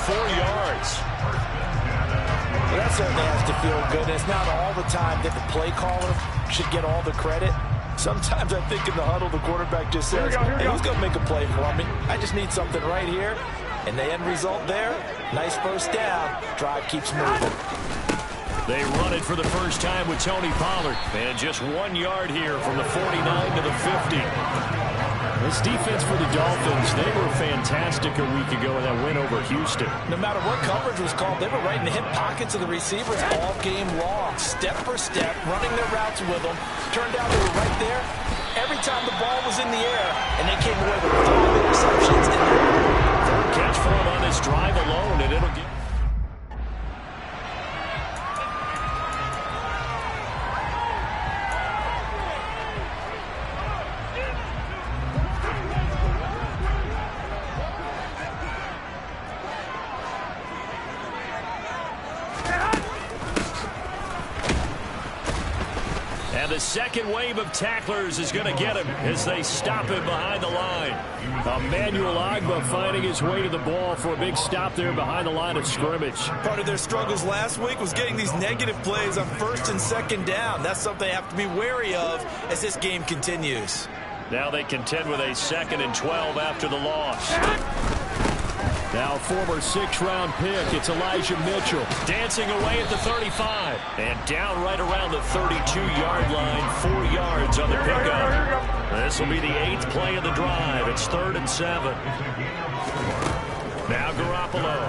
4 yards. Well, that certainly has to feel good. It's not all the time that the play caller should get all the credit. Sometimes I think in the huddle, the quarterback just says, hey, who's going to make a play for me? I just need something right here. And the end result there, nice first down. Drive keeps moving. They run it for the first time with Tony Pollard. And just 1 yard here from the 49 to the 50. This defense for the Dolphins, they were fantastic a week ago in that win over Houston. No matter what coverage was called, they were right in the hip pockets of the receivers all game long, step for step, running their routes with them. Turned out they were right there every time the ball was in the air, and they came away with 5 interceptions in there. Third catch for him on this drive alone, and it'll get... The second wave of tacklers is going to get him as they stop him behind the line. Emmanuel Ogbah finding his way to the ball for a big stop there behind the line of scrimmage. Part of their struggles last week was getting these negative plays on first and second down. That's something they have to be wary of as this game continues. Now they contend with a 2nd and 12 after the loss. Now former 6th-round pick, it's Elijah Mitchell. Dancing away at the 35. And down right around the 32-yard line, 4 yards on the pickup. This will be the 8th play of the drive. It's 3rd and 7. Now Garoppolo.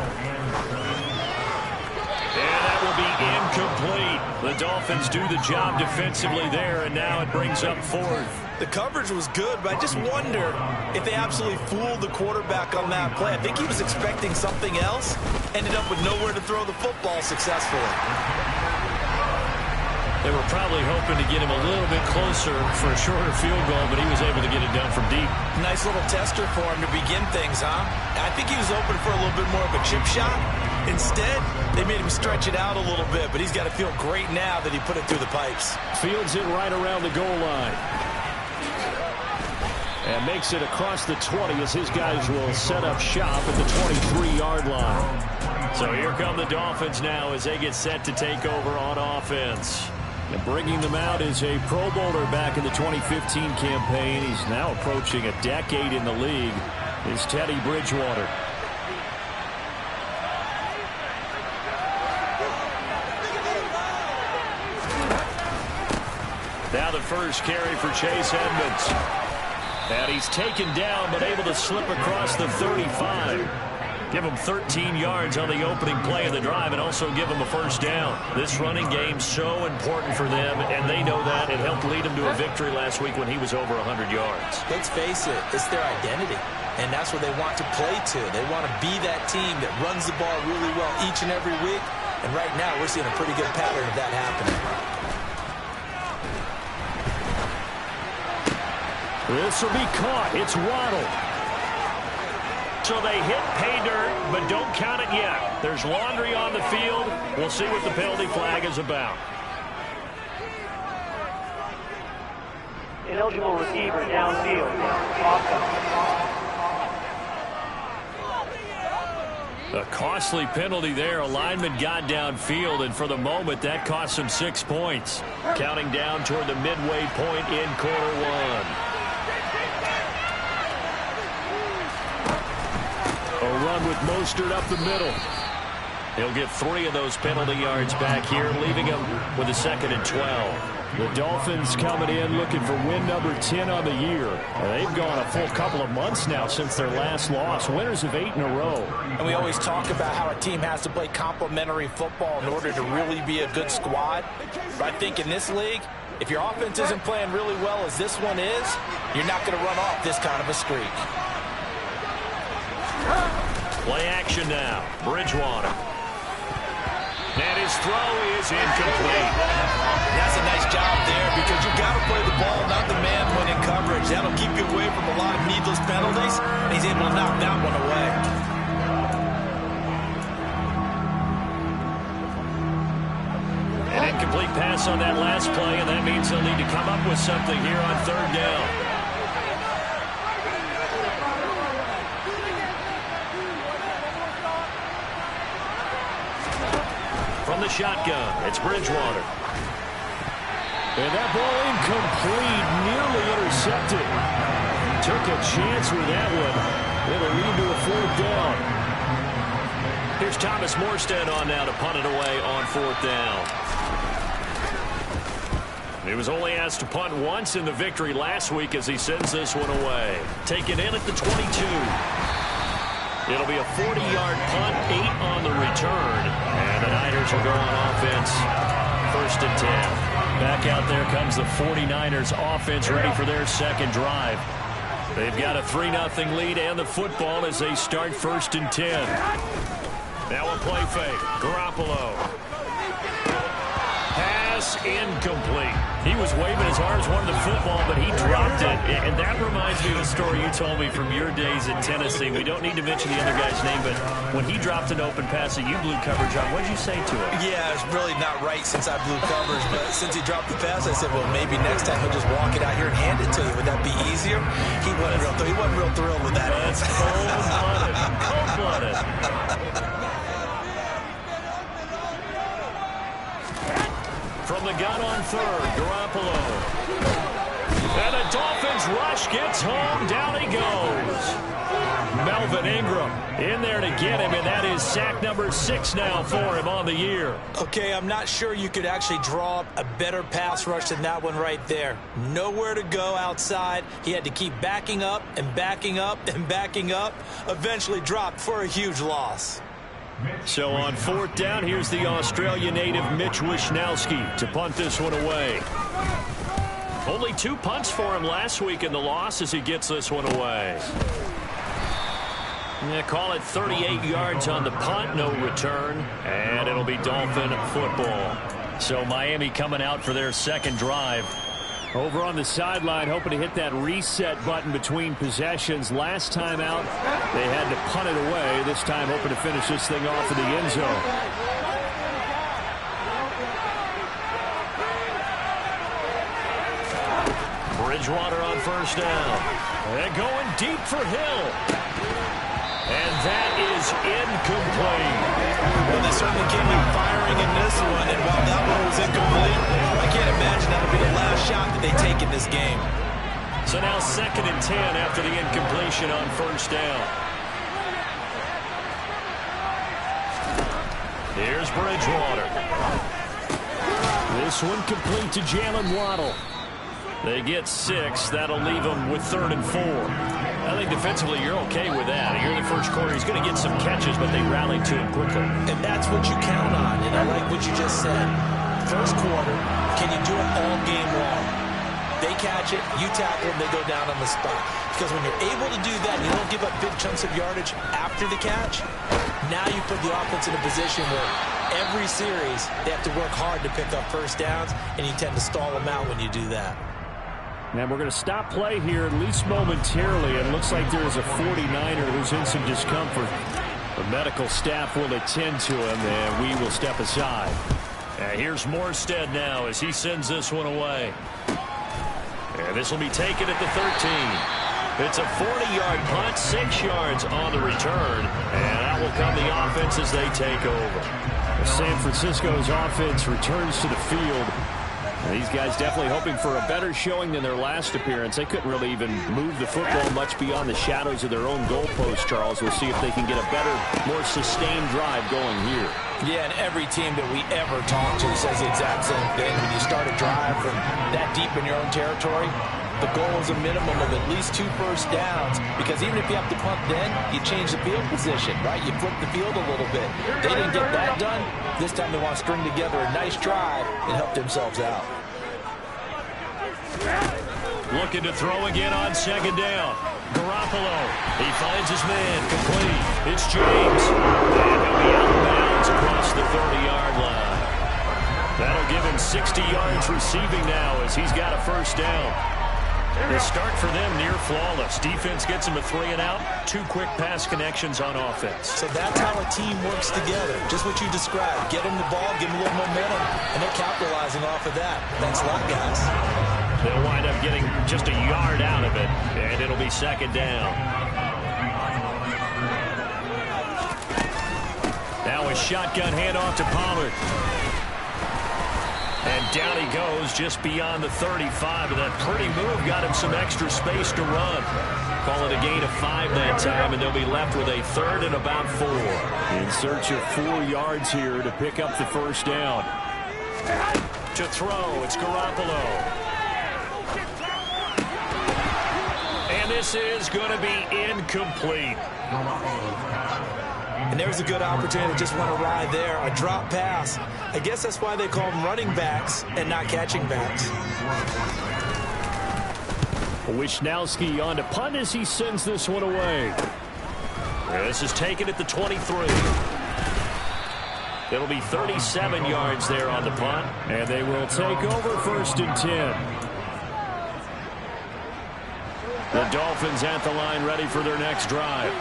And that will be incomplete. The Dolphins do the job defensively there, and now it brings up 4th. The coverage was good, but I just wonder if they absolutely fooled the quarterback on that play. I think he was expecting something else, ended up with nowhere to throw the football successfully. They were probably hoping to get him a little bit closer for a shorter field goal, but he was able to get it done from deep. Nice little tester for him to begin things, huh? I think he was open for a little bit more of a chip shot. Instead, they made him stretch it out a little bit, but he's got to feel great now that he put it through the pipes. Fields it right around the goal line. And makes it across the 20 as his guys will set up shop at the 23-yard line. So here come the Dolphins now as they get set to take over on offense. And bringing them out is a Pro Bowler back in the 2015 campaign. He's now approaching a decade in the league. Is Teddy Bridgewater. Now the first carry for Chase Edmonds. And he's taken down, but able to slip across the 35. Give him 13 yards on the opening play of the drive and also give him a first down. This running game so important for them, and they know that. It helped lead him to a victory last week when he was over 100 yards. Let's face it, it's their identity, and that's what they want to play to. They want to be that team that runs the ball really well each and every week, and right now we're seeing a pretty good pattern of that happening. This will be caught. It's Waddle. So they hit pay dirt, but don't count it yet. There's laundry on the field. We'll see what the penalty flag is about. Ineligible receiver downfield. A costly penalty there. A lineman got downfield, and for the moment, that cost him 6 points. Counting down toward the midway point in quarter one. A run with Mostert up the middle. He'll get 3 of those penalty yards back here, leaving him with a 2nd and 12. The Dolphins coming in looking for win number 10 on the year. They've gone a full couple of months now since their last loss. Winners of 8 in a row. And we always talk about how a team has to play complementary football in order to really be a good squad. But I think in this league, if your offense isn't playing really well as this one is, you're not going to run off this kind of a streak. Play action now. Bridgewater. And his throw is incomplete. That's a nice job there because you got to play the ball, not the man when in coverage. That'll keep you away from a lot of needless penalties, and he's able to knock that one away. An incomplete pass on that last play, and that means they'll need to come up with something here on 3rd down. from the shotgun. It's Bridgewater. And that ball incomplete, nearly intercepted. Took a chance with that one. It'll lead to a 4th down. Here's Thomas Morstead on now to punt it away on 4th down. He was only asked to punt once in the victory last week as he sends this one away. Taken in at the 22. It'll be a 40-yard punt, 8 on the return. And the Niners will go on offense, 1st and 10. Back out there comes the 49ers offense ready for their second drive. They've got a 3-0 lead and the football as they start 1st and 10. Now a play fake. Garoppolo. Pass incomplete. He was waving his arms, wanted the football, but he dropped it. And that reminds me of a story you told me from your days in Tennessee. We don't need to mention the other guy's name, but when he dropped an open pass that you blew coverage on, what did you say to him? Yeah, it's really not right since I blew coverage, but since he dropped the pass, I said, well, maybe next time he'll just walk it out here and hand it to you. Would that be easier? He wasn't real thrilled with that. That's cold-blooded. Cold-blooded. From the gun on 3rd, Garoppolo. And the Dolphins rush, gets home, down he goes. Melvin Ingram in there to get him, and that is sack number 6 now for him on the year. Okay, I'm not sure you could actually draw up a better pass rush than that one right there. Nowhere to go outside. He had to keep backing up and backing up and backing up. Eventually dropped for a huge loss. So on 4th down, here's the Australia native Mitch Wishnowsky to punt this one away. Only 2 punts for him last week in the loss as he gets this one away. Yeah, call it 38 yards on the punt, no return, and it'll be Dolphin football. So Miami coming out for their second drive. Over on the sideline, hoping to hit that reset button between possessions. Last time out, they had to punt it away. This time, hoping to finish this thing off in the end zone. Bridgewater on 1st down. And going deep for Hill. And that is incomplete. Well, they certainly came out firing in this one, and while that one was incomplete, I can't imagine that'll be the last shot that they take in this game. So now 2nd and 10 after the incompletion on 1st down. Here's Bridgewater. This one complete to Jalen Waddle. They get 6. That'll leave them with 3rd and 4. I think defensively you're okay with that. Here in the first quarter, he's going to get some catches, but they rallied to him quickly. And that's what you count on, and I like what you just said. First quarter, can you do it all game long? They catch it, you tackle them, they go down on the spot. Because when you're able to do that, and you don't give up big chunks of yardage after the catch, now you put the offense in a position where every series they have to work hard to pick up first downs, and you tend to stall them out when you do that. And we're going to stop play here, at least momentarily. It looks like there is a 49er who's in some discomfort. The medical staff will attend to him, and we will step aside. And here's Morstead now as he sends this one away. And this will be taken at the 13. It's a 40-yard punt, 6 yards on the return. And that will come the offense as they take over. San Francisco's offense returns to the field. These guys definitely hoping for a better showing than their last appearance. They couldn't really even move the football much beyond the shadows of their own goalpost, Charles. We'll see if they can get a better, more sustained drive going here. Yeah, and every team that we ever talk to says the exact same thing. When you start a drive from that deep in your own territory, the goal is a minimum of at least 2 first downs, because even if you have to punt then, you change the field position, right? You flip the field a little bit. They didn't get that done. This time they want to string together a nice drive and help themselves out. Looking to throw again on 2nd down. Garoppolo. He finds his man. Complete. It's James. And he'll be out of bounds across the 30-yard line. That'll give him 60 yards receiving now as he's got a first down. The start for them near flawless. Defense gets him a 3-and-out. 2 quick pass connections on offense. So that's how a team works together. Just what you described. Get him the ball, give him a little momentum, and they're capitalizing off of that. Thanks a lot, guys. They'll wind up getting just a yard out of it, and it'll be 2nd down. Now a shotgun handoff to Pollard. And down he goes just beyond the 35. And that pretty move got him some extra space to run. Call it a gain of 5 that time, and they'll be left with a 3rd and about 4. In search of 4 yards here to pick up the first down. To throw, it's Garoppolo. And this is going to be incomplete. And there's a good opportunity to just want to ride there. A drop pass. I guess that's why they call them running backs and not catching backs. Wisnowski on to punt as he sends this one away. This is taken at the 23. It'll be 37 yards there on the punt. And they will take over 1st and 10. The Dolphins at the line ready for their next drive.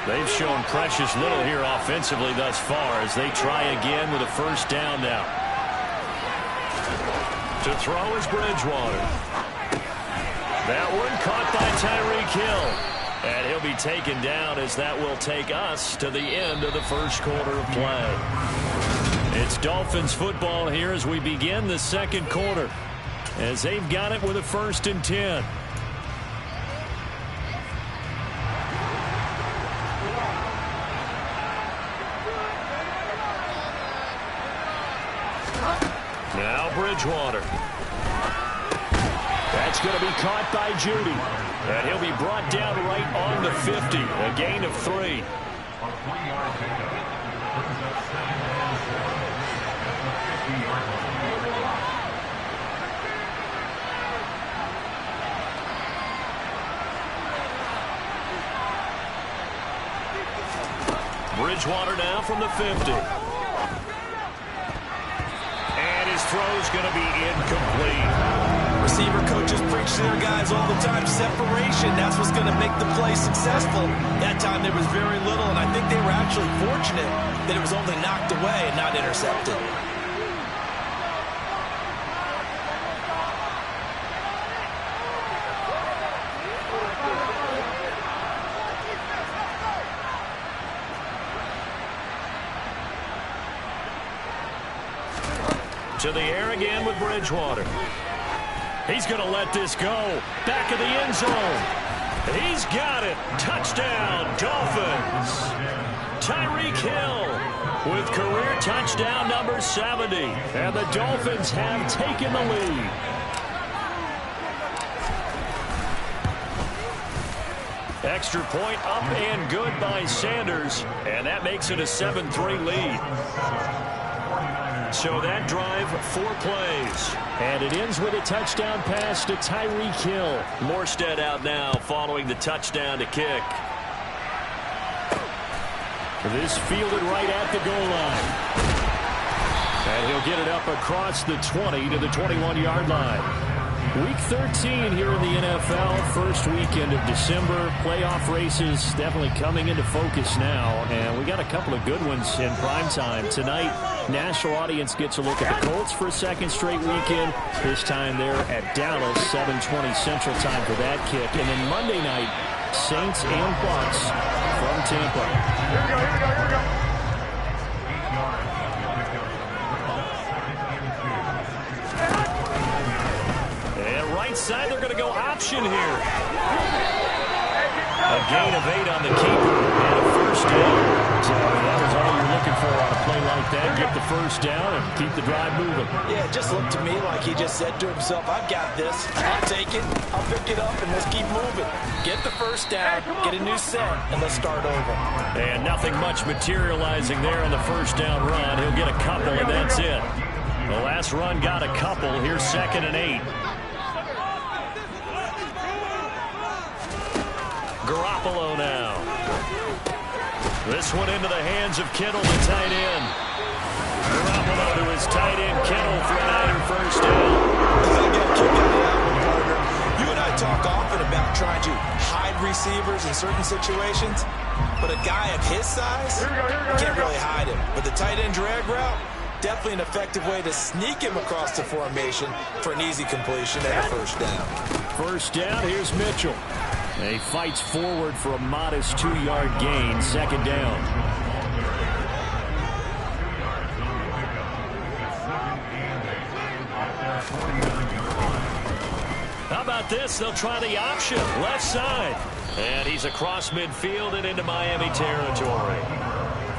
They've shown precious little here offensively thus far as they try again with a first down now. To throw is Bridgewater. That one caught by Tyreek Hill. And he'll be taken down as that will take us to the end of the first quarter of play. It's Dolphins football here as we begin the second quarter. As they've got it with a 1st and 10. Now Bridgewater. That's going to be caught by Judy. And he'll be brought down right on the 50. A gain of 3. Bridgewater now from the 50. And his throw's going to be incomplete. Receiver coaches preach to their guys all the time. Separation, that's what's going to make the play successful. That time there was very little, and I think they were actually fortunate that it was only knocked away and not intercepted. To the air again with Bridgewater. He's going to let this go. Back of the end zone. He's got it. Touchdown, Dolphins. Tyreek Hill with career touchdown number 70. And the Dolphins have taken the lead. Extra point up and good by Sanders. And that makes it a 7-3 lead. So that drive, 4 plays. And it ends with a touchdown pass to Tyreek Hill. Morstead out now following the touchdown to kick. This fielded right at the goal line. And he'll get it up across the 20 to the 21-yard line. Week 13 here in the NFL, first weekend of December. Playoff races definitely coming into focus now, and we got a couple of good ones in prime time. Tonight, national audience gets a look at the Colts for a second straight weekend. This time they're at Dallas, 7:20 Central Time for that kick. And then Monday night, Saints and Bucs from Tampa. Here we go. Side, they're going to go option here. A gain of 8 on the keeper and a first down. So that was all you're looking for on a play like that. Get the first down and keep the drive moving. Yeah, it just looked to me like he just said to himself, I've got this. I'll take it. I'll pick it up, and let's keep moving. Get the first down, get a new set, and let's start over. And nothing much materializing there on the first down run. He'll get a couple, and that's it. The last run got a couple. Here's 2nd and 8. Garoppolo now. This one into the hands of Kittle, the tight end. Garoppolo to his tight end, Kittle, for a Niner first down. I got a kick out of that one, partner. You and I talk often about trying to hide receivers in certain situations, but a guy of his size, can't really hide him. But the tight end drag route, definitely an effective way to sneak him across the formation for an easy completion and a first down. First down, here's Mitchell. He fights forward for a modest 2-yard gain, 2nd down. about this? They'll try the option. Left side. And he's across midfield and into Miami territory.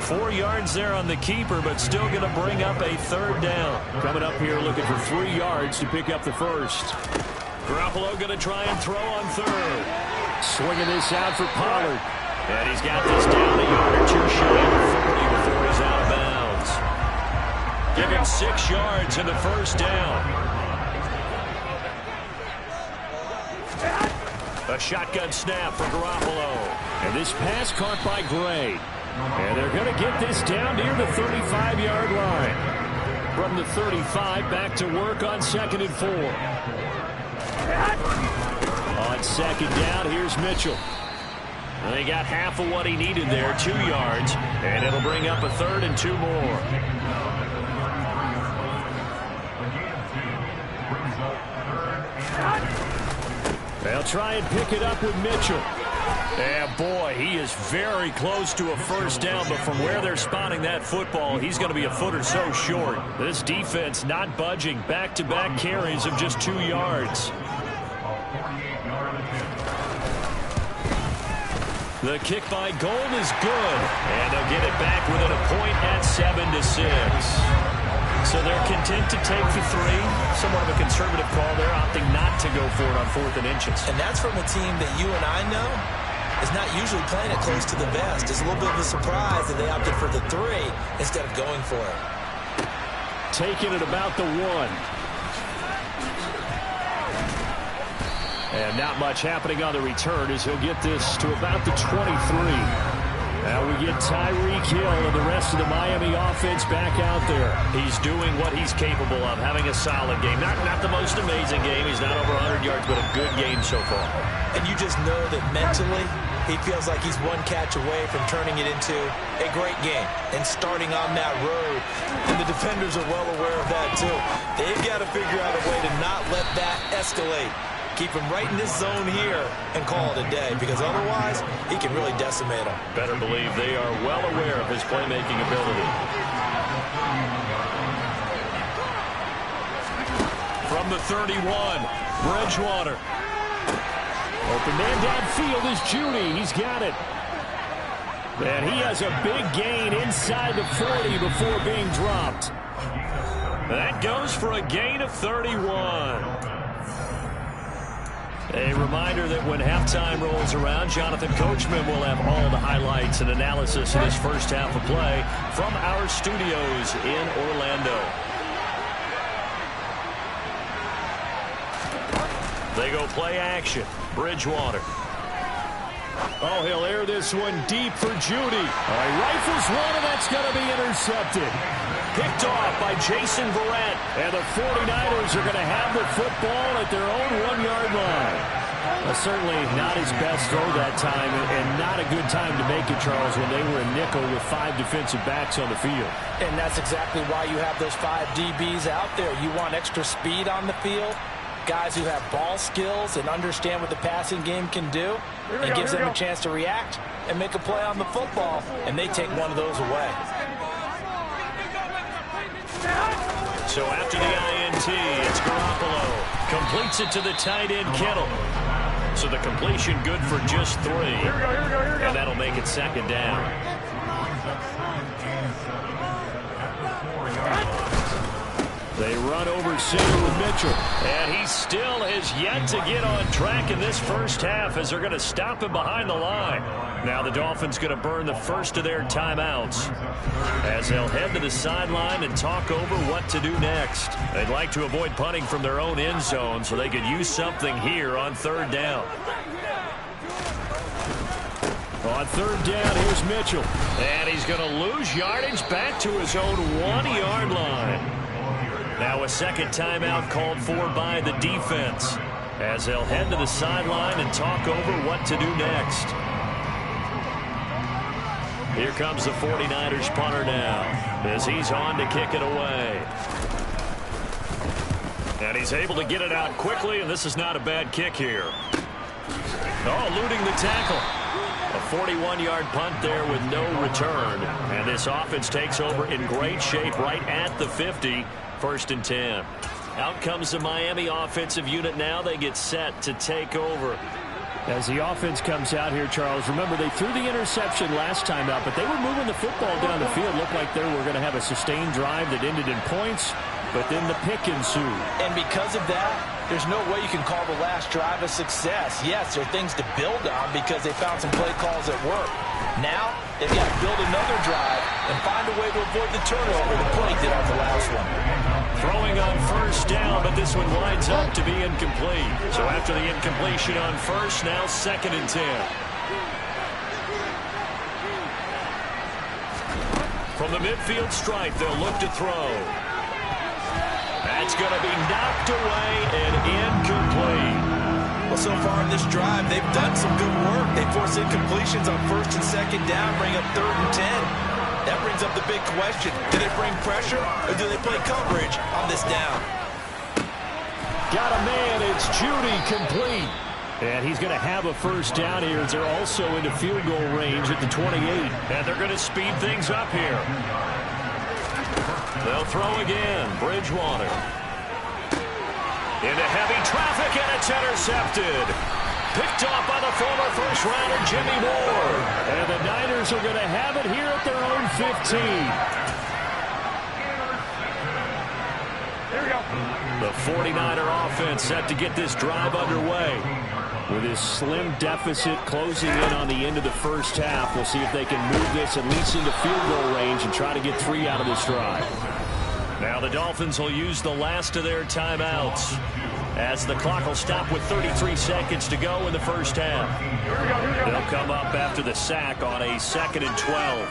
4 yards there on the keeper, but still going to bring up a third down. Coming up here looking for 3 yards to pick up the first. Garoppolo going to try and throw on third. Swinging this out for Pollard. And he's got this down a yard or 2 shy of 40 before he's out of bounds. Give him 6 yards in the first down. A shotgun snap for Garoppolo. And this pass caught by Gray. And they're going to get this down near the 35-yard line. From the 35, back to work on 2nd and 4. On 2nd down, here's Mitchell. And they got half of what he needed there, 2 yards. And it'll bring up a 3rd and 2 more. They'll try and pick it up with Mitchell. Yeah, boy, he is very close to a first down, but from where they're spotting that football, he's going to be a foot or so short. This defense not budging. Back-to-back carries of just 2 yards. The kick by Gold is good, and they'll get it back within a point at 7-6. So they're content to take the 3. Somewhat of a conservative call there, opting not to go for it on 4th and inches. And that's from a team that you and I know is not usually playing it close to the vest. It's a little bit of a surprise that they opted for the 3 instead of going for it. Taking it about the 1. And not much happening on the return as he'll get this to about the 23. Now we get Tyreek Hill and the rest of the Miami offense back out there. He's doing what he's capable of, having a solid game. Not the most amazing game. He's not over 100 yards, but a good game so far. And you just know that mentally he feels like he's one catch away from turning it into a great game and starting on that road. And the defenders are well aware of that too. They've got to figure out a way to not let that escalate. Keep him right in this zone here and call it a day, because otherwise he can really decimate him. Better believe they are well aware of his playmaking ability. From the 31, Bridgewater. Open man downfield is Judy. He's got it. And he has a big gain inside the 40 before being dropped. That goes for a gain of 31. A reminder that when halftime rolls around, Jonathan Coachman will have all the highlights and analysis of this first half of play from our studios in Orlando. They go play action. Bridgewater. Oh, he'll air this one deep for Judy. Oh, he rifles one, and that's going to be intercepted. Picked off by Jason Verrett. And the 49ers are going to have the football at their own 1-yard line. Certainly not his best throw that time, and not a good time to make it, Charles, when they were a nickel with 5 defensive backs on the field. And that's exactly why you have those 5 DBs out there. You want extra speed on the field, guys who have ball skills and understand what the passing game can do. It gives them a chance to react and make a play on the football, and they take one of those away. So after the INT, it's Garoppolo. Completes it to the tight end, Kittle. So the completion good for just 3. And that'll make it 2nd down. They run over center with Mitchell. And he still has yet to get on track in this first half as they're going to stop him behind the line. Now the Dolphins going to burn the first of their timeouts as they'll head to the sideline and talk over what to do next. They'd like to avoid punting from their own end zone so they could use something here on 3rd down. On 3rd down, here's Mitchell. And he's going to lose yardage back to his own 1-yard line. Now a second timeout called for by the defense as they'll head to the sideline and talk over what to do next. Here comes the 49ers punter now as he's on to kick it away. And he's able to get it out quickly, and this is not a bad kick here. Oh, eluding the tackle. A 41-yard punt there with no return. And this offense takes over in great shape right at the 50. 1st and 10. Out comes the Miami offensive unit now. They get set to take over. As the offense comes out here, Charles, remember they threw the interception last time out, but they were moving the football down the field. Looked like they were going to have a sustained drive that ended in points, but then the pick ensued. And because of that, there's no way you can call the last drive a success. Yes, there are things to build on because they found some play calls that work. Now, they've got to build another drive and find a way to avoid the turnover the play did on the last one. Throwing on first down, but this one winds up to be incomplete. So after the incompletion on first, now 2nd and 10. From the midfield stripe, they'll look to throw. That's going to be knocked away and incomplete. Well, so far in this drive, they've done some good work. They force incompletions on 1st and 2nd down, bring up 3rd and 10. That brings up the big question. Do they bring pressure or do they play coverage on this down? Got a man. It's Judy, complete. And he's going to have a first down here as they're also into field goal range at the 28. And they're going to speed things up here. They'll throw again. Bridgewater. Into heavy traffic, and it's intercepted. Picked off by the former first-rounder Jimmy Moore. And the Niners are going to have it here at their own 15. Here we go. The 49er offense set to get this drive underway. With his slim deficit closing in on the end of the first half, we'll see if they can move this at least into field goal range and try to get 3 out of this drive. Now the Dolphins will use the last of their timeouts as the clock will stop with 33 seconds to go in the first half. They'll come up after the sack on a 2nd and 12.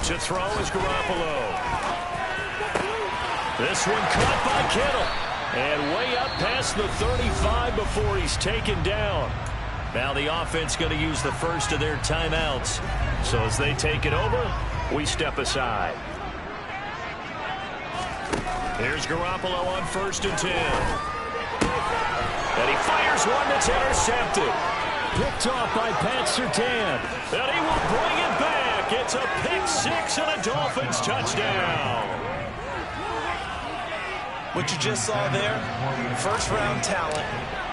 To throw is Garoppolo. This one caught by Kittle. And way up past the 35 before he's taken down. Now the offense going to use the first of their timeouts. So as they take it over, we step aside. Here's Garoppolo on 1st and 10. And he fires one that's intercepted. Picked off by Pat Surtain. And he will bring it back. It's a pick 6 and a Dolphins touchdown. What you just saw there, first-round talent,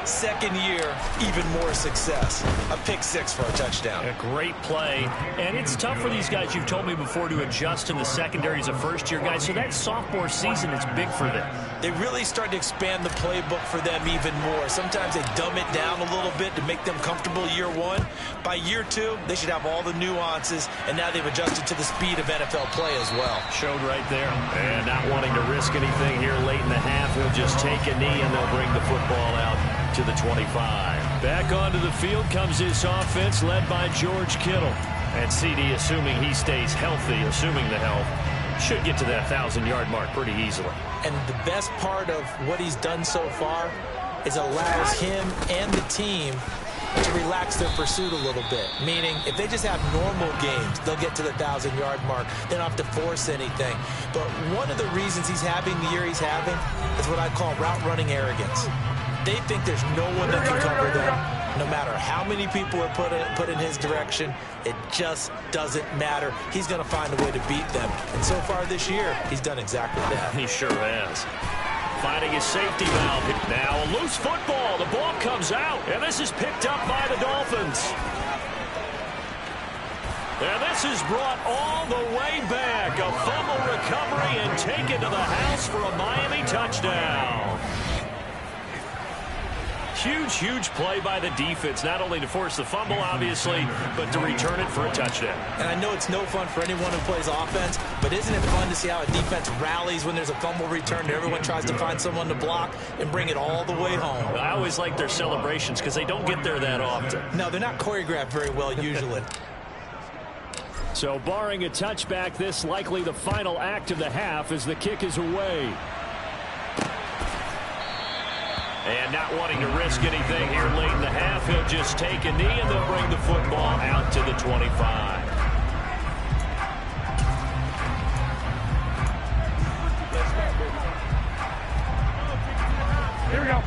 2nd year, even more success. A pick 6 for a touchdown. A great play. And it's tough for these guys, you've told me before, to adjust in the secondary as a first-year guy. So that sophomore season is big for them. They really start to expand the playbook for them even more. Sometimes they dumb it down a little bit to make them comfortable year 1. By year 2, they should have all the nuances, and now they've adjusted to the speed of NFL play as well. Showed right there. And not wanting to risk anything here late in the half, he'll just take a knee and they'll bring the football out to the 25. Back onto the field comes this offense led by George Kittle. And CD, assuming he stays healthy, assuming the health, should get to that 1,000-yard mark pretty easily. And the best part of what he's done so far is allows him and the team to relax their pursuit a little bit. Meaning, if they just have normal games, they'll get to the 1,000-yard mark. They don't have to force anything. But one of the reasons he's having the year he's having is what I call route-running arrogance. They think there's no one that can cover them. No matter how many people are put in his direction, it just doesn't matter. He's going to find a way to beat them. And so far this year, he's done exactly that. He sure has. Finding his safety valve. Now a loose football. The ball comes out. And this is picked up by the Dolphins. And this is brought all the way back. A fumble recovery and taken to the house for a Miami touchdown. Huge, huge play by the defense, not only to force the fumble, obviously, but to return it for a touchdown. And I know it's no fun for anyone who plays offense, but isn't it fun to see how a defense rallies when there's a fumble return and everyone tries to find someone to block and bring it all the way home? I always like their celebrations because they don't get there that often. No, they're not choreographed very well usually. So barring a touchback, this likely the final act of the half as the kick is away. And not wanting to risk anything here late in the half, he'll just take a knee and they'll bring the football out to the 25. Here we go.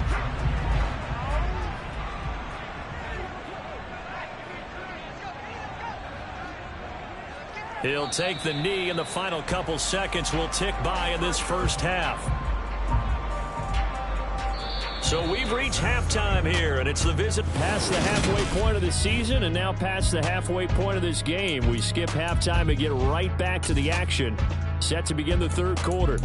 He'll take the knee, and the final couple seconds will tick by in this first half. So we've reached halftime here, and it's the visit past the halfway point of the season and now past the halfway point of this game. We skip halftime and get right back to the action. Set to begin the third quarter.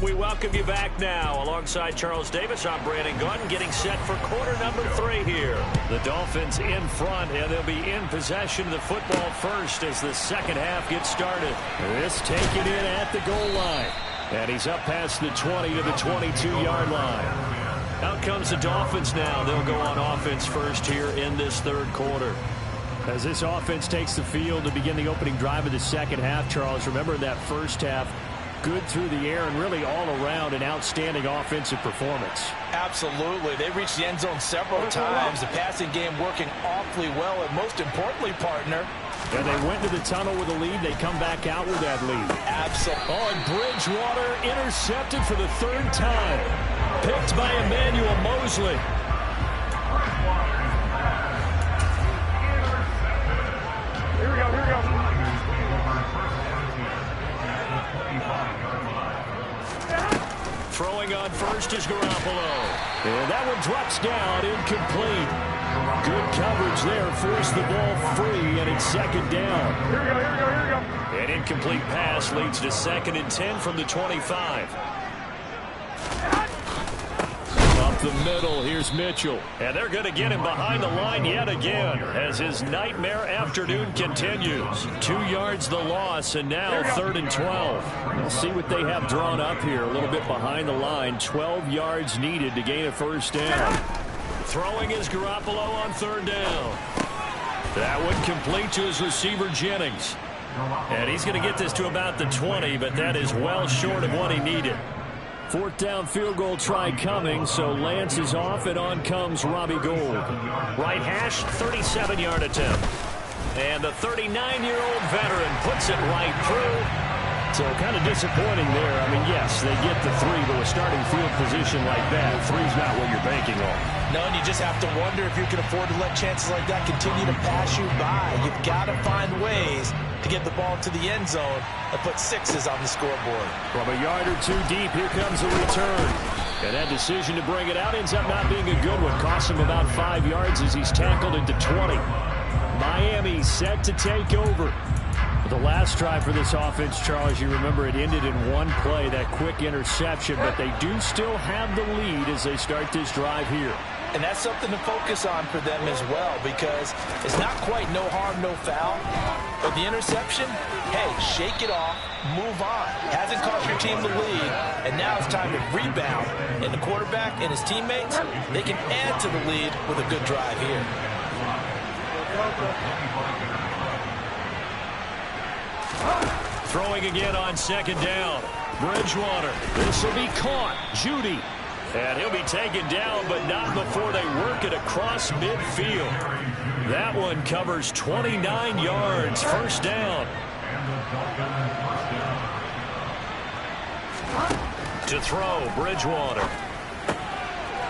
We welcome you back now. Alongside Charles Davis, I'm Brandon Gordon, getting set for quarter number 3 here. The Dolphins in front, and they'll be in possession of the football first as the second half gets started. This taken in at the goal line. And he's up past the 20 to the 22-yard line. Out comes the Dolphins now. They'll go on offense first here in this third quarter. As this offense takes the field to begin the opening drive of the second half, Charles, remember that first half, good through the air and really all around an outstanding offensive performance. Absolutely. They reached the end zone several times. The passing game working awfully well, and most importantly, partner. And they went to the tunnel with a lead. They come back out with that lead. Absolutely. Oh, and Bridgewater intercepted for the third time. Picked by Emmanuel Mosley. Here we go, here we go. Throwing on first is Garoppolo. And that one drops down, incomplete. Good coverage there, forced the ball free, and it's second down. Here we go, here we go, here we go. An incomplete pass leads to 2nd and 10 from the 25. Up the middle, here's Mitchell. And they're going to get him behind the line yet again as his nightmare afternoon continues. 2 yards the loss, and now 3rd and 12. We'll see what they have drawn up here. A little bit behind the line. 12 yards needed to gain a first down. Throwing is Garoppolo on 3rd down. That one complete to his receiver, Jennings. And he's going to get this to about the 20, but that is well short of what he needed. 4th down field goal try coming, so Lance is off, and on comes Robbie Gould. Right hash, 37-yard attempt. And the 39-year-old veteran puts it right through. So kind of disappointing there. I mean, yes, they get the 3, but with starting field position like that, 3's not what you're banking on. No, and you just have to wonder if you can afford to let chances like that continue to pass you by. You've got to find ways to get the ball to the end zone and put 6s on the scoreboard. From a yard or 2 deep, here comes a return. And that decision to bring it out ends up not being a good one. Costs him about 5 yards as he's tackled into 20. Miami set to take over. The last drive for this offense, Charles, you remember it ended in one play, that quick interception, but they do still have the lead as they start this drive here. And that's something to focus on for them as well, because it's not quite no harm, no foul. But the interception, hey, shake it off, move on. Hasn't cost your team the lead, and now it's time to rebound. And the quarterback and his teammates, they can add to the lead with a good drive here. Throwing again on 2nd down. Bridgewater. This will be caught. Judy. And he'll be taken down, but not before they work it across midfield. That one covers 29 yards. First down. To throw, Bridgewater.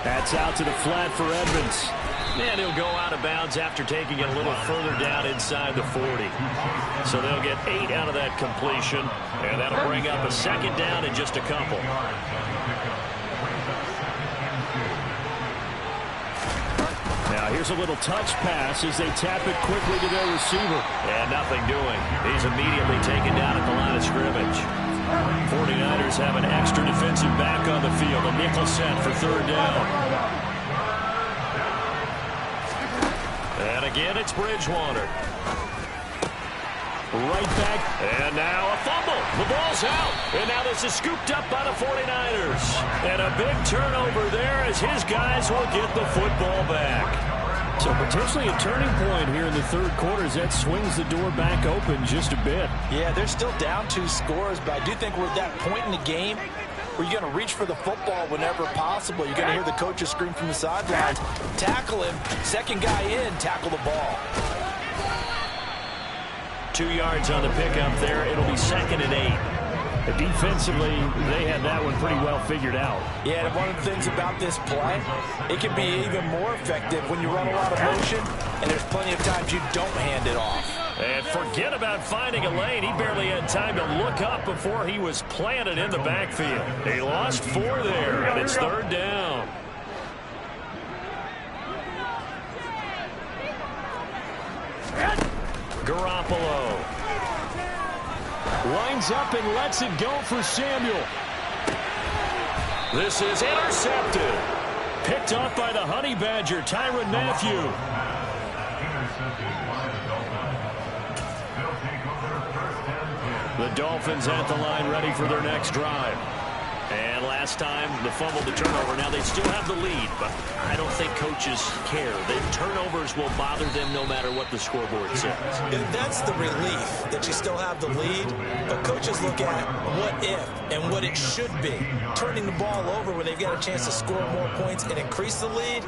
That's out to the flat for Edmonds. And he'll go out of bounds after taking it a little further down inside the 40. So they'll get 8 out of that completion, and that'll bring up a 2nd down in just a couple. Now here's a little touch pass as they tap it quickly to their receiver. And nothing doing. He's immediately taken down at the line of scrimmage. 49ers have an extra defensive back on the field. A nickel set for 3rd down. And again, it's Bridgewater. Right back. And now a fumble. The ball's out. And now this is scooped up by the 49ers. And a big turnover there as his guys will get the football back. So potentially a turning point here in the third quarter as that swings the door back open just a bit. Yeah, they're still down 2 scores, but I do think we're at that point in the game where you're going to reach for the football whenever possible. You're going to hear the coaches scream from the sidelines, tackle him, 2nd guy in, tackle the ball. 2 yards on the pickup there. It'll be 2nd and 8. Defensively, they had that one pretty well figured out. Yeah, and one of the things about this play, it can be even more effective when you run a lot of motion, and there's plenty of times you don't hand it off. And forget about finding a lane. He barely had time to look up before he was planted in the backfield. He lost 4 there, and it's 3rd down. Garoppolo lines up and lets it go for Samuel. This is intercepted. Picked off by the Honey Badger, Tyrann Mathieu. The Dolphins at the line ready for their next drive. And last time, the fumble, the turnover. Now they still have the lead, but I don't think coaches care. The turnovers will bother them no matter what the scoreboard says. And that's the relief, that you still have the lead. But coaches look at what if and what it should be. Turning the ball over when they've got a chance to score more points and increase the lead,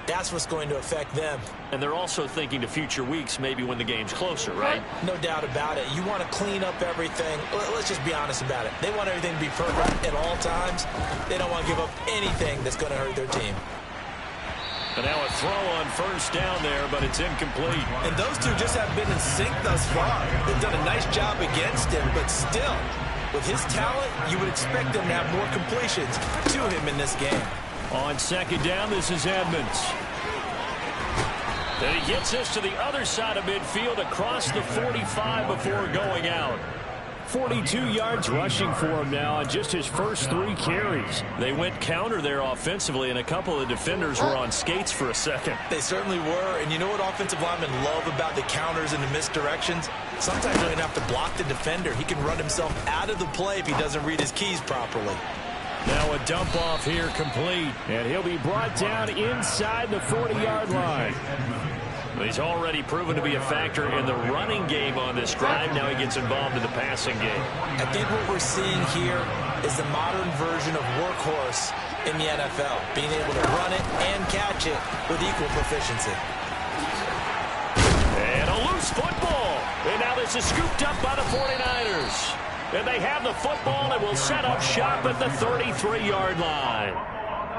that's what's going to affect them. And they're also thinking to future weeks, maybe when the game's closer, right? No doubt about it. You want to clean up everything. Let's just be honest about it. They want everything to be perfect at all times. They don't want to give up anything that's going to hurt their team. And now a throw on 1st down there, but it's incomplete. And those two just have been in sync thus far. They've done a nice job against him, but still, with his talent, you would expect them to have more completions to him in this game. On 2nd down, this is Edmonds. And he gets us to the other side of midfield across the 45 before going out. 42 yards rushing for him now on just his first 3 carries. They went counter there offensively, and a couple of defenders were on skates for a second. They certainly were, and you know what offensive linemen love about the counters and the misdirections? Sometimes you don't even have to block the defender. He can run himself out of the play if he doesn't read his keys properly. Now a dump off here complete. And he'll be brought down inside the 40-yard line. He's already proven to be a factor in the running game on this drive. Now he gets involved in the passing game. I think what we're seeing here is the modern version of workhorse in the NFL, being able to run it and catch it with equal proficiency. And a loose football. And now this is scooped up by the 49ers. And they have the football and will set up shop at the 33-yard line.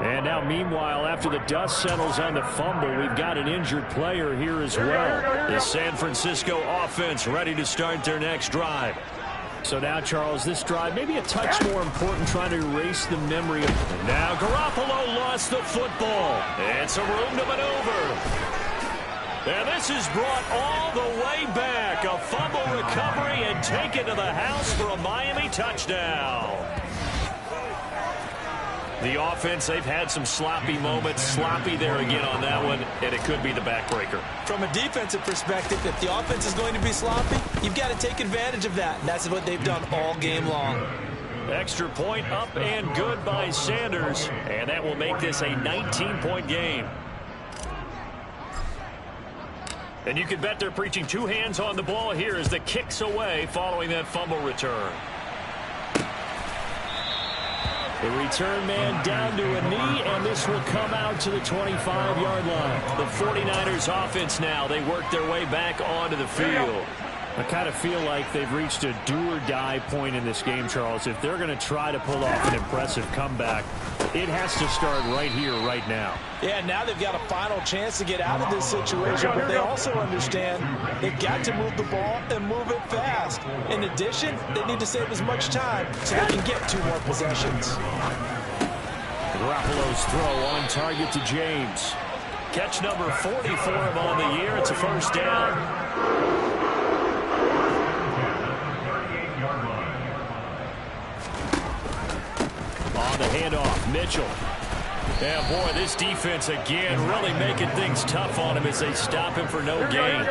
And now, meanwhile, after the dust settles on the fumble, we've got an injured player here as well. The San Francisco offense ready to start their next drive. So now, Charles, this drive may be a touch more important, trying to erase the memory of... Now Garoppolo lost the football. And some room to maneuver. And this is brought all the way back. A fumble recovery and taken to the house for a Miami touchdown. The offense, they've had some sloppy moments. Sloppy there again on that one, and it could be the backbreaker. From a defensive perspective, if the offense is going to be sloppy, you've got to take advantage of that. And that's what they've done all game long. Extra point up and good by Sanders, and that will make this a 19-point game. And you can bet they're preaching 2 hands on the ball here as the kick's away following that fumble return. The return man down to a knee, and this will come out to the 25-yard line. The 49ers offense now, they work their way back onto the field. I kind of feel like they've reached a do-or-die point in this game, Charles. If they're going to try to pull off an impressive comeback, it has to start right here, right now. Yeah, now they've got a final chance to get out of this situation, but they also understand they've got to move the ball and move it fast. In addition, they need to save as much time so they can get 2 more possessions. Garoppolo's throw on target to James. Catch number 40 for him on the year. It's a 1st down. On the handoff, Mitchell. Yeah, boy, this defense again really making things tough on him as they stop him for no gain.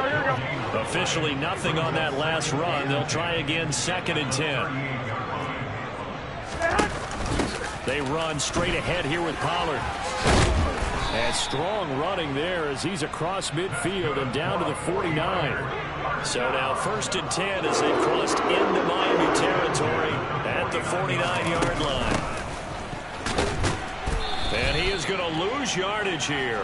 Officially nothing on that last run. They'll try again 2nd and 10. They run straight ahead here with Pollard. And strong running there as he's across midfield and down to the 49. So now 1st and 10 as they've crossed into Miami territory at the 49-yard line. And he is going to lose yardage here.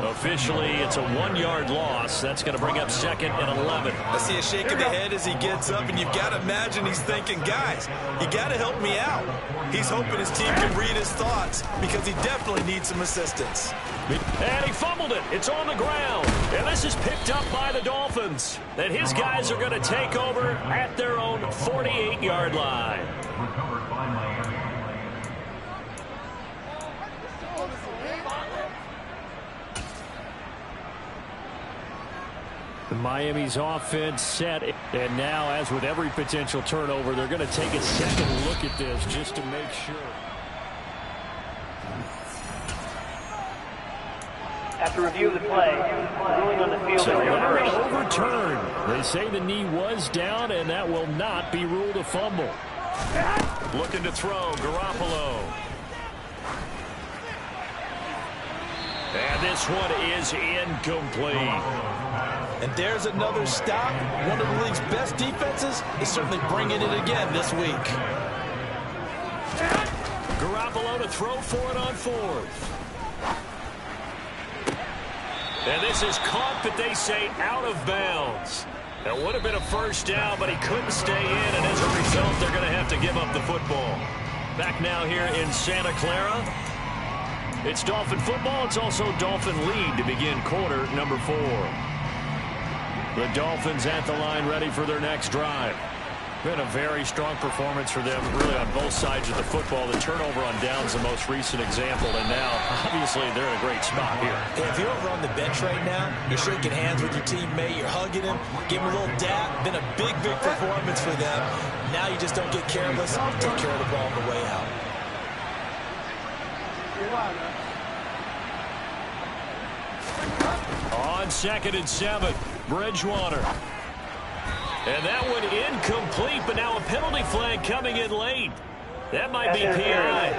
Officially, it's a 1-yard loss. That's going to bring up 2nd and 11. I see a shake of the head as he gets up, and you've got to imagine he's thinking, guys, you got to help me out. He's hoping his team can read his thoughts because he definitely needs some assistance. And he fumbled it. It's on the ground. And this is picked up by the Dolphins. And his guys are going to take over at their own 48-yard line. Miami's offense set, and now, as with every potential turnover, they're going to take a second look at this just to make sure. After review of the play, ruling on the field. So overturned. They say the knee was down, and that will not be ruled a fumble. Looking to throw, Garoppolo. And this one is incomplete. And there's another stop. One of the league's best defenses is certainly bringing it again this week. Garoppolo to throw for it on 4th. And this is caught, but they say out of bounds. It would have been a first down, but he couldn't stay in, and as a result, they're going to have to give up the football. Back now here in Santa Clara. It's Dolphin football. It's also Dolphin lead to begin quarter number 4. The Dolphins at the line ready for their next drive. Been a very strong performance for them, really, on both sides of the football. The turnover on downs, the most recent example, and now, obviously, they're in a great spot here. If you're over on the bench right now, you're shaking hands with your teammate, you're hugging him, give him a little dap. Been a big, big performance for them. Now you just don't get careless. Take care of the ball on the way out. On 2nd and 7, Bridgewater. And that one incomplete, but now a penalty flag coming in late. That might be PI.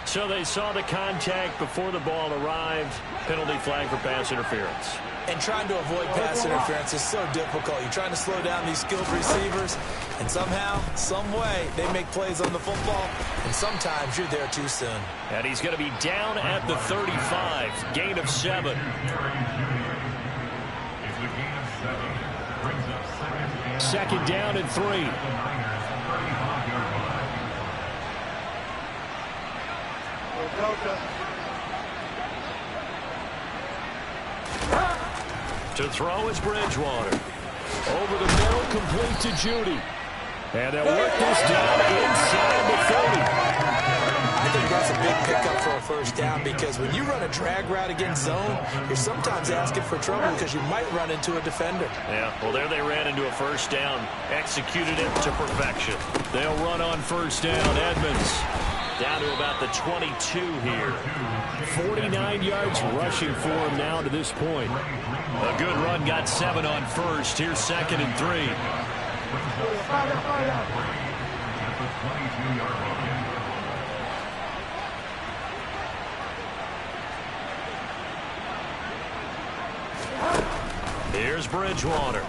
So they saw the contact before the ball arrived. Penalty flag for pass interference. And trying to avoid pass interference is so difficult. You're trying to slow down these skilled receivers, and somehow, some way, they make plays on the football, and sometimes you're there too soon. And he's going to be down at the 35, gain of 7. Second down and 3. To throw is Bridgewater. Over the middle, complete to Judy. And they'll work this down inside the 30. I think that's a big pickup for a first down because when you run a drag route against zone, you're sometimes asking for trouble because you might run into a defender. Yeah, well, there they ran into a first down. Executed it to perfection. They'll run on first down. Edmonds down to about the 22 here. 49 yards rushing for him now to this point. A good run, got 7 on first. Here's 2nd and 3. Here's Bridgewater.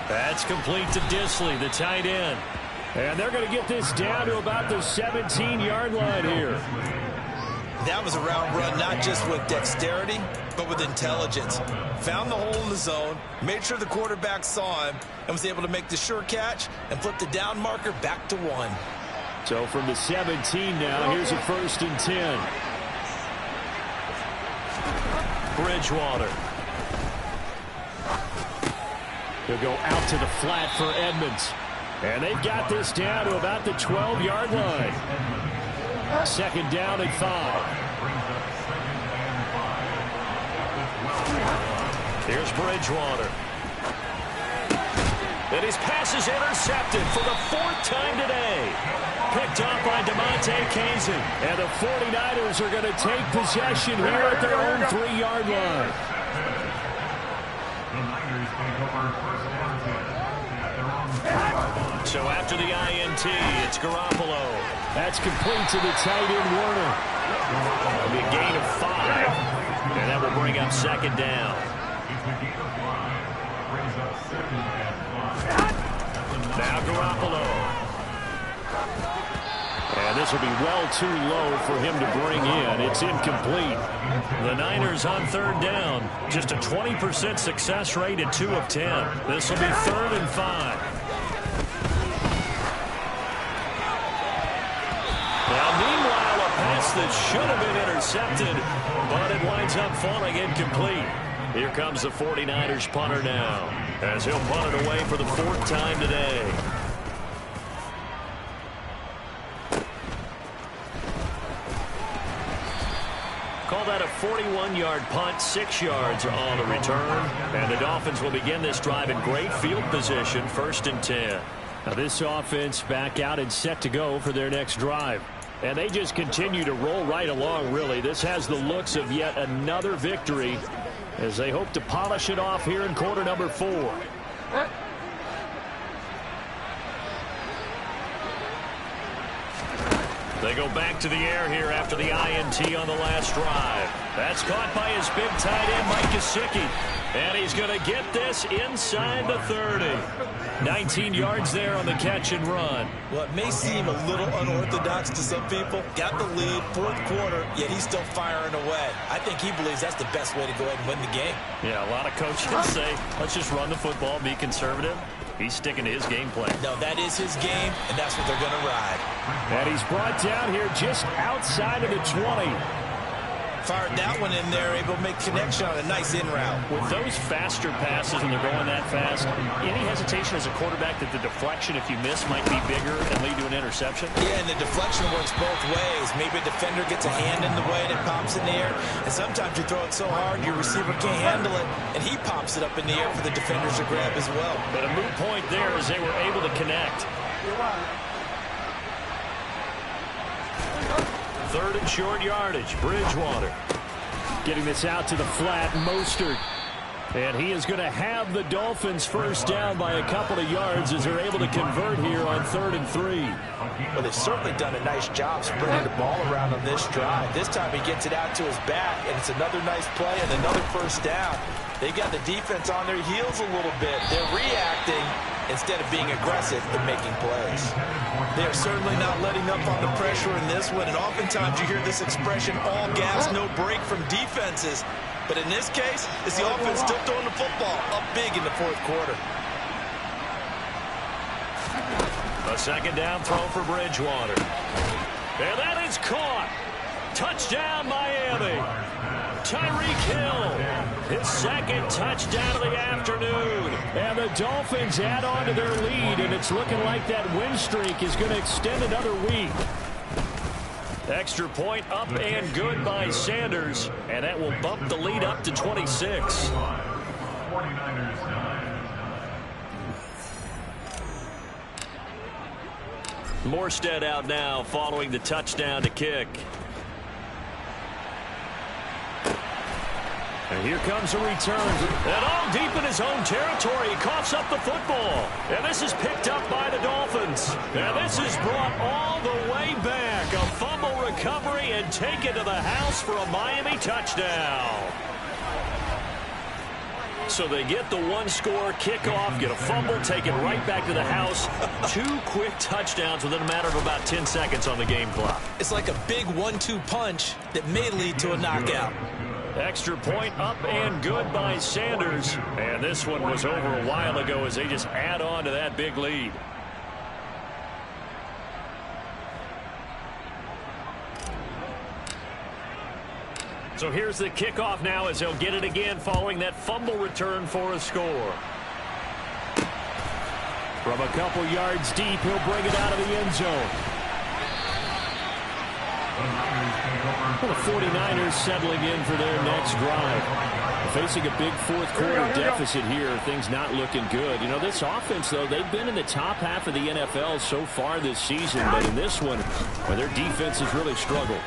That's complete to Disley, the tight end. And they're going to get this down to about the 17-yard line here. That was a route run not just with dexterity, but with intelligence. Found the hole in the zone, made sure the quarterback saw him, and was able to make the sure catch and flip the down marker back to 1. So from the 17 now, here's a 1st and 10. Bridgewater. He'll go out to the flat for Edmonds. And they've got this down to about the 12-yard line. 2nd down and 5. Here's Bridgewater. And his pass is intercepted for the 4th time today. Picked up by DeMonte Kazin. And the 49ers are going to take possession here at their own 3-yard line. So after the INT, it's Garoppolo. That's complete to the tight end, Warner. That'll be a gain of 5. And that will bring up 2nd down. Now Garoppolo. And this will be well too low for him to bring in. It's incomplete. The Niners on third down. Just a 20% success rate at 2 of 10. This will be 3rd and 5. Now, meanwhile, a pass that should have been intercepted, but it winds up falling incomplete. Here comes the 49ers punter now, as he'll punt it away for the 4th time today. Call that a 41-yard punt, 6 yards on the return. And the Dolphins will begin this drive in great field position, 1st and 10. Now this offense back out and set to go for their next drive. And they just continue to roll right along, really. This has the looks of yet another victory as they hope to polish it off here in quarter number 4. They go back to the air here after the INT on the last drive. That's caught by his big tight end, Mike Gesicki. And he's going to get this inside the 30. 19 yards there on the catch and run. Well, it may seem a little unorthodox to some people. Got the lead, 4th quarter, yet he's still firing away. I think he believes that's the best way to go ahead and win the game. Yeah, a lot of coaches say, let's just run the football, be conservative. He's sticking to his game plan. No, that is his game, and that's what they're going to ride. And he's brought down here just outside of the 20. Fired that one in there, able to make connection on a nice in route. With those faster passes when they're going that fast, any hesitation as a quarterback that the deflection, if you miss, might be bigger and lead to an interception? Yeah, and the deflection works both ways. Maybe a defender gets a hand in the way and it pops in the air. And sometimes you throw it so hard your receiver can't handle it, and he pops it up in the air for the defenders to grab as well. But a moot point there as they were able to connect. 3rd and short yardage. Bridgewater. Getting this out to the flat. Mostert. And he is going to have the Dolphins first down by a couple of yards as they're able to convert here on 3rd and 3. Well, they've certainly done a nice job spreading the ball around on this drive. This time he gets it out to his back, and it's another nice play and another first down. They got the defense on their heels a little bit. They're reacting instead of being aggressive and making plays. They are certainly not letting up on the pressure in this one, and oftentimes you hear this expression, all gas, no break from defenses. But in this case, it's the offense still throwing the football up big in the 4th quarter. A 2nd down throw for Bridgewater. And that is caught. Touchdown, Miami. Tyreek Hill, his 2nd touchdown of the afternoon. And the Dolphins add on to their lead, and it's looking like that win streak is going to extend another week. Extra point up and good by Sanders, and that will bump the lead up to 26. Morstead out now following the touchdown to kick. And here comes a return. And all deep in his own territory, he coughs up the football. And this is picked up by the Dolphins. And this is brought all the way back. A fumble recovery and taken to the house for a Miami touchdown. So they get the 1-score kickoff, get a fumble, take it right back to the house. 2 quick touchdowns within a matter of about 10 seconds on the game clock. It's like a big 1-2 punch that may lead to a knockout. Extra point up and good by Sanders. And this one was over a while ago as they just add on to that big lead. So here's the kickoff now as they'll get it again following that fumble return for a score. From a couple yards deep, he'll bring it out of the end zone. Well, the 49ers settling in for their next drive. Facing a big 4th quarter deficit here, things not looking good. You know, this offense, though, they've been in the top half of the NFL so far this season, but in this one, well, their defense has really struggled.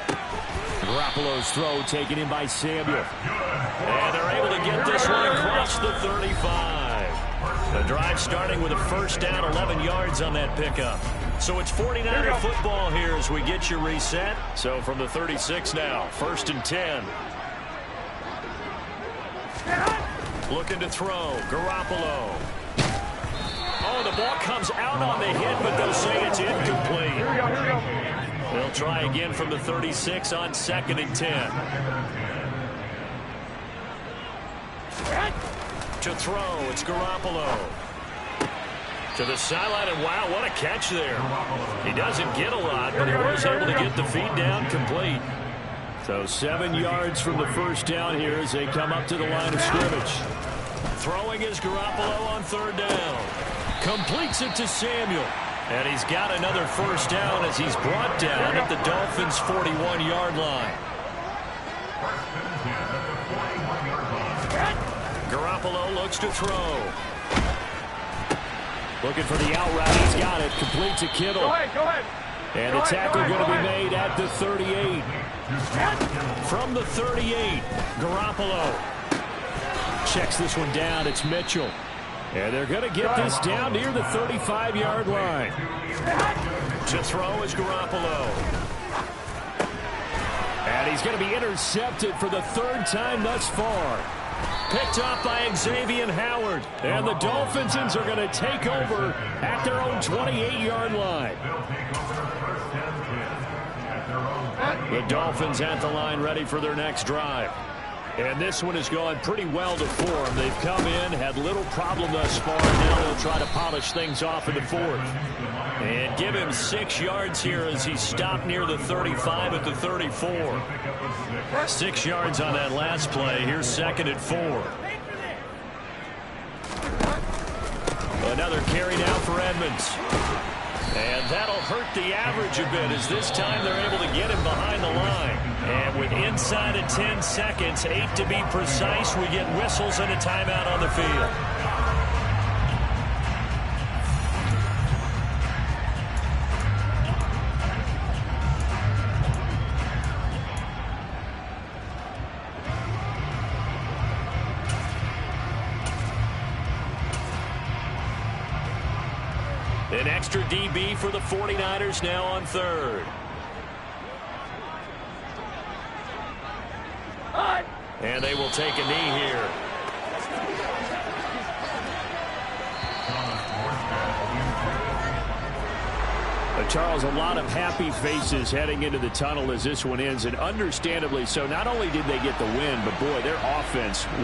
Garoppolo's throw taken in by Samuel. And they're able to get this one across the 35. The drive starting with a first down, 11 yards on that pickup. So it's 49er football here as we get you reset. So from the 36 now, 1st and 10. Looking to throw. Garoppolo. Oh, the ball comes out on the hit, but they'll say it's incomplete. They'll try again from the 36 on 2nd and 10. To throw, it's Garoppolo. To the sideline, and wow, what a catch there. He doesn't get a lot, but he was able to get the feed down complete. So 7 yards from the first down here as they come up to the line of scrimmage. Throwing is Garoppolo on 3rd down. Completes it to Samuel. And he's got another first down as he's brought down at the Dolphins' 41-yard line. Garoppolo looks to throw. Looking for the out route. He's got it. Complete to Kittle. Go ahead. And the tackle going to be made at the 38. From the 38, Garoppolo. Checks this one down. It's Mitchell. And they're going to get this down near the 35-yard line. To throw is Garoppolo. And he's going to be intercepted for the 3rd time thus far. Picked off by Xavier Howard. And the Dolphins are going to take over at their own 28-yard line. The Dolphins at the line ready for their next drive. And this one has gone pretty well to form. They've come in, had little problem thus far. Now they'll try to polish things off in the 4th. And give him 6 yards here as he stopped near the 35 at the 34. 6 yards on that last play. Here's 2nd and 4. Another carry now for Edmonds. And that'll hurt the average a bit as this time they're able to get him behind the line. And with inside of 10 seconds, 8 to be precise, we get whistles and a timeout on the field. An extra DB for the 49ers now on 3rd. And they will take a knee here. Charles, a lot of happy faces heading into the tunnel as this one ends, and understandably so. Not only did they get the win, but boy, their offense